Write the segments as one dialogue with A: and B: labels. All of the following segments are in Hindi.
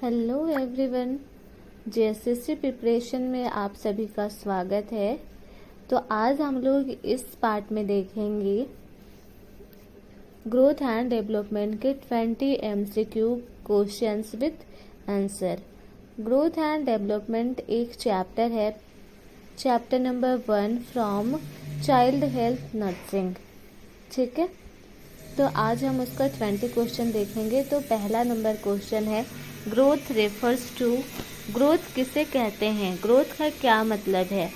A: हेलो एवरीवन, जेएसएससी प्रिपरेशन में आप सभी का स्वागत है। तो आज हम लोग इस पार्ट में देखेंगे ग्रोथ एंड डेवलपमेंट के 20 MCQ questions with answer. Growth and development एक चैप्टर है, chapter number 1 from child health nursing. ठीक है, तो आज हम उसका 20 क्वेश्चन देखेंगे। तो पहला नंबर क्वेश्चन है, ग्रोथ रेफर्स टू, ग्रोथ किसे कहते हैं, ग्रोथ का क्या मतलब है।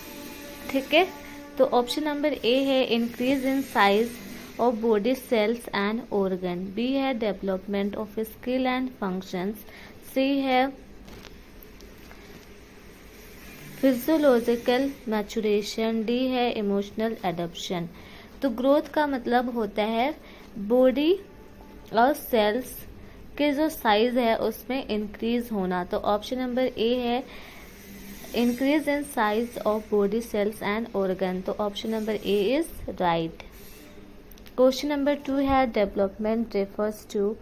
A: ठीक है, तो ऑप्शन नंबर ए है increase in size of body cells and organ, B है development of skill and functions, C है फिजियोलॉजिकल मैचुरेशन, डी है इमोशनल एडॉप्शन। तो ग्रोथ का मतलब होता है बॉडी और सेल्स के जो साइज है उसमें इंक्रीज होना। तो ऑप्शन नंबर ए है increase in size of body cells and organ. तो option number A is right. Question number 2 है डेवलपमेंट रेफर्स टू,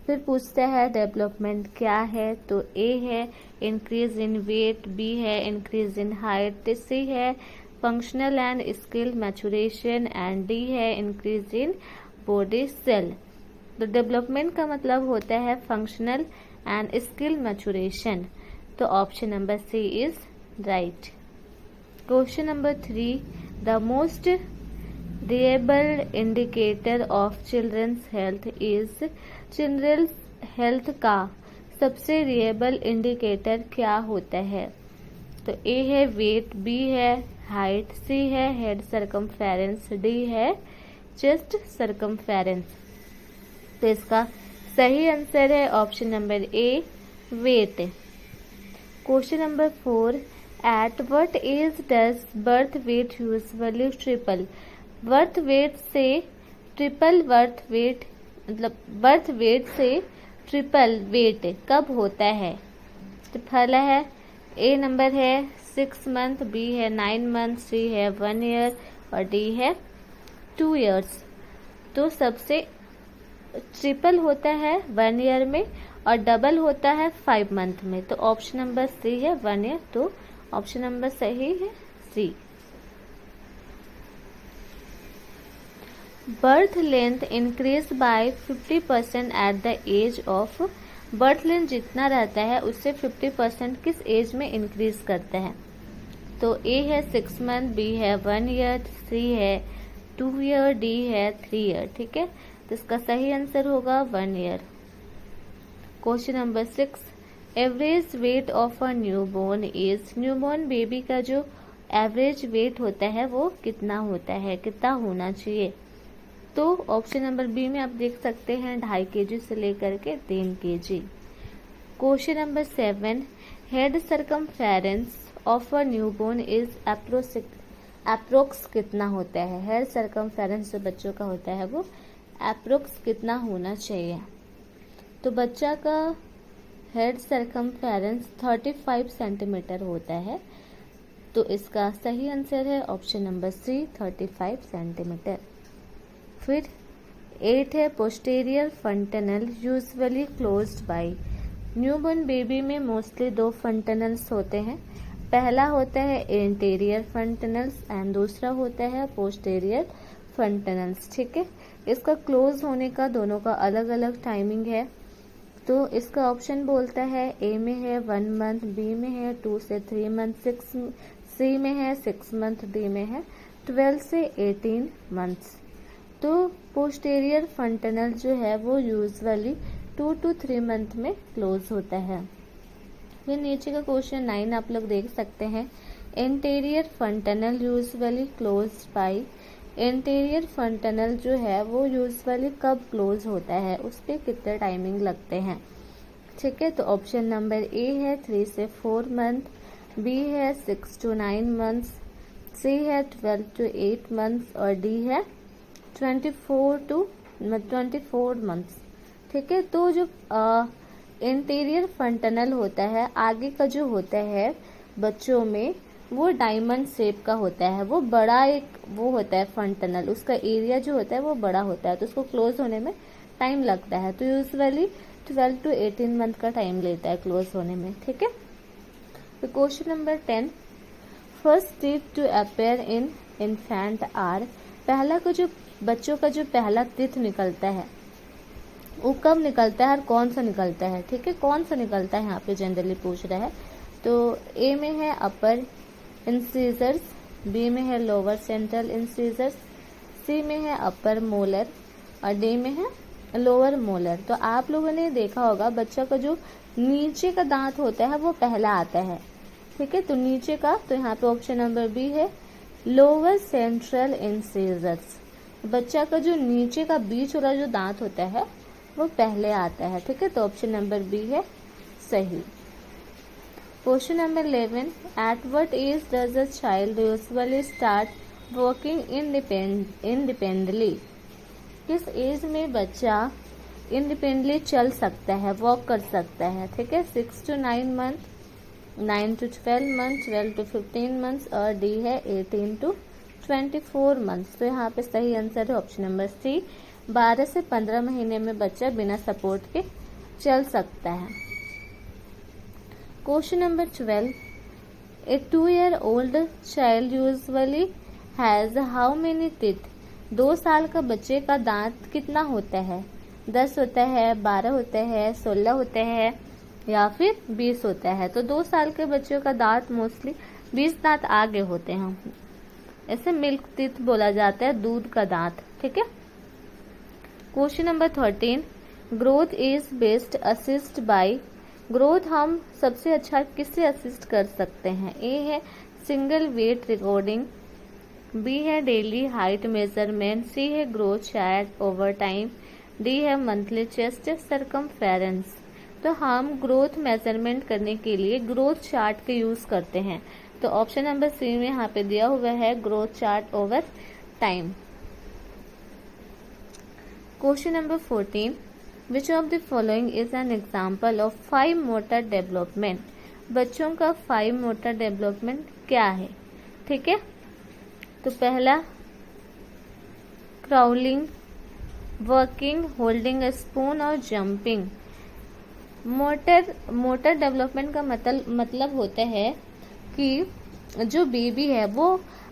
A: फिर पूछता है डेवलपमेंट क्या है। तो ए है इंक्रीज इन वेट, बी है इंक्रीज इन हाइट, सी है functional and skill maturation and D है इंक्रीज इन बॉडी सेल। तो डेवलपमेंट का मतलब होता है फंक्शनल एंड स्किल मैचुरेशन। तो option number C is right. Question number 3, the most reliable indicator of children's health is, children's health का सबसे रिलायबल इंडिकेटर क्या होता है। तो ए है वेट, बी है हाइट, सी है हेड सर्कमफेरेंस, डी है चेस्ट सर्कमफेरेंस। तो इसका सही आंसर है option number A weight. Question number 4, at what age does birth weight usually triple, birth weight से ट्रिपल बर्थ वेट मतलब बर्थ वेट से ट्रिपल वेट कब होता है। तो पहला है ए नंबर है 6 मंथ, बी है 9 मंथ, सी है 1 ईयर और डी है 2 इयर्स। तो सबसे ट्रिपल होता है 1 ईयर में और डबल होता है 5 मंथ में। तो ऑप्शन नंबर सी है 1 ईयर। तो ऑप्शन नंबर सही है C. Birth length increase by 50% at the age of, birth length जितना रहता है उससे 50% किस एज में इंक्रीज करता है। तो ए है 6 मंथ, बी है 1 ईयर, सी है 2 ईयर, डी है 3 ईयर। ठीक है, तो इसका सही आंसर होगा 1 year. Question number 6, average weight of a newborn is, newborn baby का जो एवरेज वेट होता है वो कितना होता है, कितना होना चाहिए। तो ऑप्शन नंबर बी में आप देख सकते हैं 2.5 kg से लेकर के 3 kg। Question number 7, head circumference of a newborn is approx कितना होता है, हेड सर्कमफेरेंस जो बच्चों का होता है वो अप्रोक्स कितना होना चाहिए। तो बच्चा का हेड सर्कमफेरेंस 35 सेंटीमीटर होता है। तो इसका सही आंसर है ऑप्शन नंबर सी 35 सेंटीमीटर। फिर 8 है posterior fontanelle usually closed by, newborn baby में मोस्टली 2 फंटनल्स होते हैं, पहला होता है एंटीरियर फंटनल्स एंड दूसरा होता है पोस्टीरियर फंटनल्स। ठीक है, इसका क्लोज होने का दोनों का अलग अलग टाइमिंग है। तो इसका ऑप्शन बोलता है ए में है 1 मंथ, बी में है 2 से 3 मंथ, सी में है 6 मंथ, डी में है 12 से 18 मंथ्स। तो पोस्टीरियर फंटनल जो है वो यूजुअली 2 to 3 मंथ में क्लोज होता है। फिर नीचे का क्वेश्चन 9 आप लोग देख सकते हैं, anterior fontanelle usually closed by, anterior fontanelle जो है वो यूजुअली कब क्लोज होता है, उस पर कितने टाइमिंग लगते हैं। ठीक है, तो ऑप्शन नंबर ए है 3 से 4 मंथ, बी है 6 to 9 मंथ्स, सी है 12 to 8 मंथ्स और डी है 24 मंथ्स। ठीक है, तो जो इंटीरियर फंटनल होता है आगे का जो होता है बच्चों में वो डायमंड शेप का होता है, वो बड़ा एक वो होता है फंटनल, उसका एरिया जो होता है वो बड़ा होता है, तो उसको क्लोज होने में टाइम लगता है। तो यूजुअली 12 to 18 मंथ का टाइम लेता है क्लोज होने में, ठीक है। तो question number 10, first teeth to appear in infant are, पहला का जो बच्चों का जो पहला टीथ निकलता है वो कब निकलता है और कौन सा निकलता है, ठीक है। कौन सा निकलता है यहाँ पे जनरली पूछ रहा है। तो ए में है अपर इंसीजर्स, बी में है लोअर सेंट्रल इंसीजर्स, सी में है अपर मोलर और डी में है लोअर मोलर। तो आप लोगों ने देखा होगा बच्चा का जो नीचे का दांत होता है वो पहला आता है, ठीक है। तो नीचे का, तो यहाँ पे ऑप्शन नंबर बी है लोअर सेंट्रल इंसीजर्स, बच्चा का जो नीचे का बीच वाला जो दांत होता है वो पहले आता है, ठीक है। तो ऑप्शन नंबर बी है सही। Question number 11, at what age does a child usually start working independently, किस एज में बच्चा इंडिपेंडेंटली चल सकता है, वॉक कर सकता है, ठीक है। 6 to 9 month, 9 to 12 month, 12 to 15 months और डी है 18 to 24 मंथ्स। तो यहाँ पे सही आंसर है ऑप्शन नंबर सी, 12 से 15 महीने में बच्चा बिना सपोर्ट के चल सकता है। Question number 12, A 2-year-old child usually has how many teeth, 2 साल का बच्चे का दांत कितना होता है, 10 होता है, 12 होता है, 16 होता है या फिर 20 होता है। तो 2 साल के बच्चों का दांत मोस्टली 20 दांत आगे होते हैं, ऐसे मिल्क टीथ बोला जाता है, दूध का दांत, ठीक है। Question number 13, growth is best assist by, growth हम सबसे अच्छा किससे असिस्ट कर सकते हैं। ए है सिंगल वेट रिकॉर्डिंग, बी है डेली हाइट मेजरमेंट, सी है growth chart over time, D है मंथली चेस्ट सरकमफेरेंस। तो हम ग्रोथ मेजरमेंट करने के लिए ग्रोथ चार्ट के यूज करते हैं। तो ऑप्शन नंबर सी में यहाँ पे दिया हुआ है growth chart over time. Question number 14, which of the following is an example of 5 motor development, बच्चों का 5 मोटर डेवलपमेंट क्या है, ठीक है। तो पहला क्राउलिंग, वर्किंग, होल्डिंग स्पून और जंपिंग। मोटर डेवलपमेंट का मतलब होता है कि जो बेबी है वो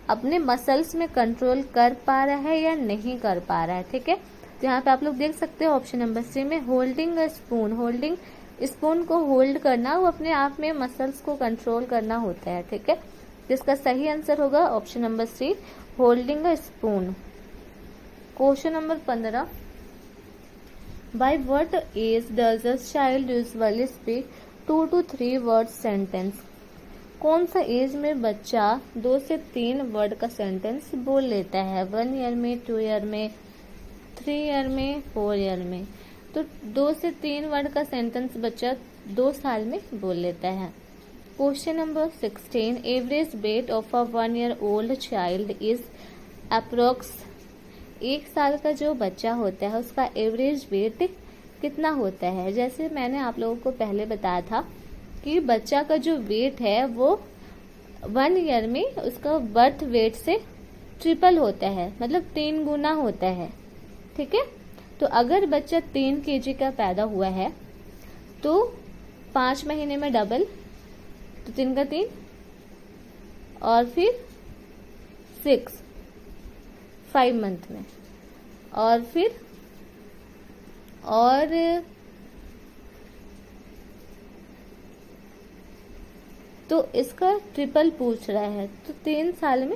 A: अपने मसल्स में कंट्रोल कर पा रहा है या नहीं कर पा रहा है, ठीक है। तो यहाँ पे आप लोग देख सकते हो ऑप्शन नंबर सी में होल्डिंग स्पून, होल्डिंग स्पून को होल्ड करना, वो अपने आप में मसल्स को कंट्रोल करना होता है, ठीक है। जिसका सही आंसर होगा option number C, holding spoon. Question number 15, by what age does a child usually speak 2 to 3 word sentence, कौन सा एज में बच्चा 2 से 3 वर्ड का सेंटेंस बोल लेता है, 1 ईयर में, 2 ईयर में, 3 ईयर में, 4 ईयर में। तो 2 से 3 वर्ड का सेंटेंस बच्चा 2 साल में बोल लेता है। Question number 16, average weight of a 1-year-old child is approx, 1 साल का जो बच्चा होता है उसका एवरेज वेट कितना होता है। जैसे मैंने आप लोगों को पहले बताया था कि बच्चा का जो वेट है वो 1 ईयर में उसका बर्थ वेट से ट्रिपल होता है, मतलब 3 गुना होता है, ठीक है। तो अगर बच्चा 3 kg का पैदा हुआ है तो 5 महीने में डबल, तो 3 का 3 और फिर 5 मंथ में, और फिर और तो इसका ट्रिपल पूछ रहा है, तो 3 साल में,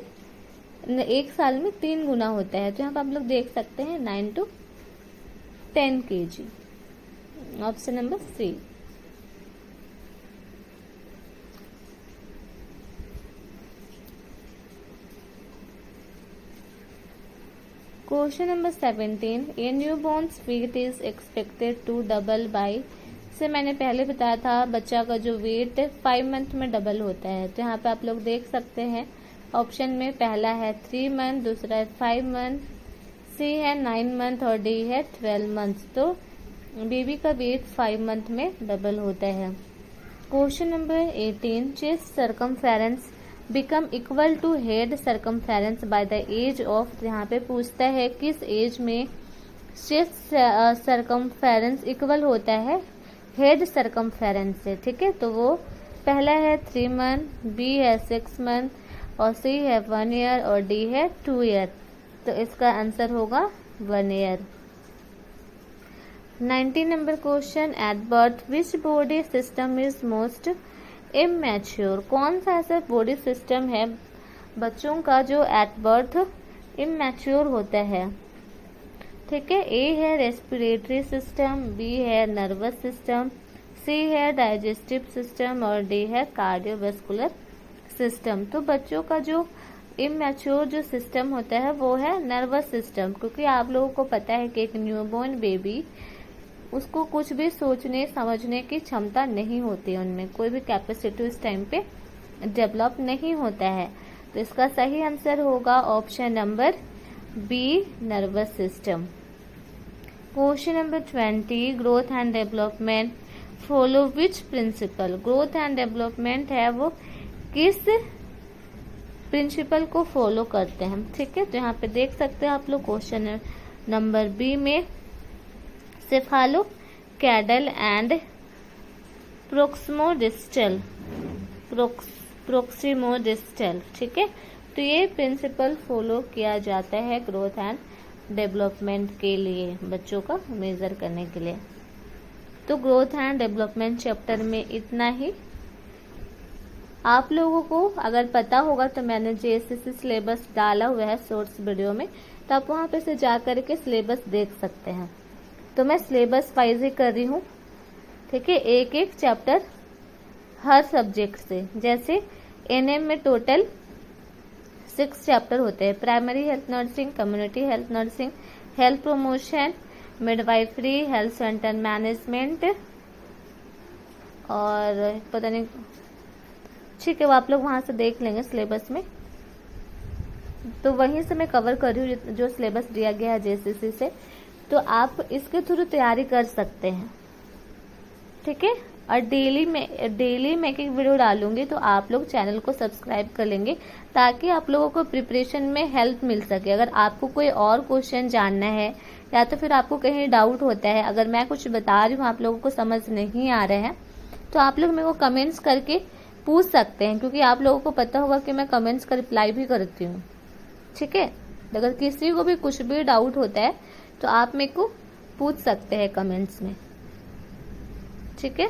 A: 1 साल में 3 गुना होता है। तो यहाँ पर आप लोग देख सकते हैं 9 to 10 kg, option number C. Question number 17, a newborn's weight is expected to double by, से मैंने पहले बताया था बच्चा का जो वेट 5 मंथ में डबल होता है। तो यहाँ पे आप लोग देख सकते हैं ऑप्शन में पहला है 3 मंथ, दूसरा है 5 मंथ, सी है 9 मंथ और डी है 12 मंथ। तो बेबी का वेट 5 मंथ में डबल होता है। Question number 18, chest circumference become equal to head circumference by the age of, यहाँ पे पूछता है किस एज में चेस्ट सरकमफेरेंस इक्वल होता है हेड सरकमफेरेंस से, ठीक है। तो वो पहला है 3 मंथ, बी है 6 मंथ और सी है 1 ईयर और डी है 2 ईयर। तो इसका आंसर होगा 1 year. 19 number question, at birth which body system is most immature. कौन सा ऐसा बॉडी सिस्टम है बच्चों का जो एट बर्थ इमैच्योर होता है, ठीक है। ए है रेस्पिरेटरी सिस्टम, बी है नर्वस सिस्टम, सी है डाइजेस्टिव सिस्टम और डी है कार्डियोवैस्कुलर सिस्टम। तो बच्चों का जो इमैच्योर जो सिस्टम होता है वो है नर्वस सिस्टम, क्योंकि आप लोगों को पता है कि एक न्यूबॉर्न बेबी उसको कुछ भी सोचने समझने की क्षमता नहीं होती, उनमें कोई भी कैपेसिटी उस टाइम पे डेवलप नहीं होता है। तो इसका सही आंसर होगा option number B, nervous system. Question number 20, growth and development follow which principle. Growth and development है वो किस प्रिंसिपल को फॉलो करते हैं, ठीक है। तो यहाँ पे देख सकते हैं आप लोग क्वेश्चन नंबर बी में सेफालो कैडल एंड प्रोक्सिमोडिस्टल, प्रोक्सिमोडिस्टल, ठीक है। तो ये प्रिंसिपल फॉलो किया जाता है ग्रोथ एंड डेवलपमेंट के लिए, बच्चों का मेजर करने के लिए। तो ग्रोथ एंड डेवलपमेंट चैप्टर में इतना ही। आप लोगों को अगर पता होगा तो मैंने जेएसएससी सिलेबस डाला हुआ है शॉर्ट्स वीडियो में, तो आप वहाँ पे से जा करके सिलेबस देख सकते हैं। तो मैं सिलेबस वाइज ही कर रही हूँ, ठीक है, एक एक चैप्टर हर सब्जेक्ट से। जैसे एनएम में टोटल 6 चैप्टर होते हैं, primary health nursing, community health nursing, health promotion, midwifery, health centre management और पता नहीं, ठीक है, वो आप लोग वहां से देख लेंगे सिलेबस में। तो वहीं से मैं कवर कर रही हूँ जो सिलेबस दिया गया है जेएसएससी से, तो आप इसके थ्रू तैयारी कर सकते हैं, ठीक है। और डेली मैं एक वीडियो डालूंगी, तो आप लोग चैनल को सब्सक्राइब कर लेंगे ताकि आप लोगों को प्रिपरेशन में हेल्प मिल सके। अगर आपको कोई और क्वेश्चन जानना है या तो फिर आपको कहीं डाउट होता है, अगर मैं कुछ बता रही हूँ आप लोगों को समझ नहीं आ रहा है, तो आप लोग मेरे को कमेंट्स करके पूछ सकते हैं, क्योंकि आप लोगों को पता होगा कि मैं कमेंट्स का रिप्लाई भी करती हूँ, ठीक है। अगर किसी को भी कुछ भी डाउट होता है तो आप मेरे को पूछ सकते हैं कमेंट्स में, ठीक है।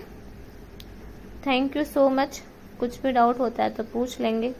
A: Thank you so much. कुछ भी डाउट होता है तो पूछ लेंगे।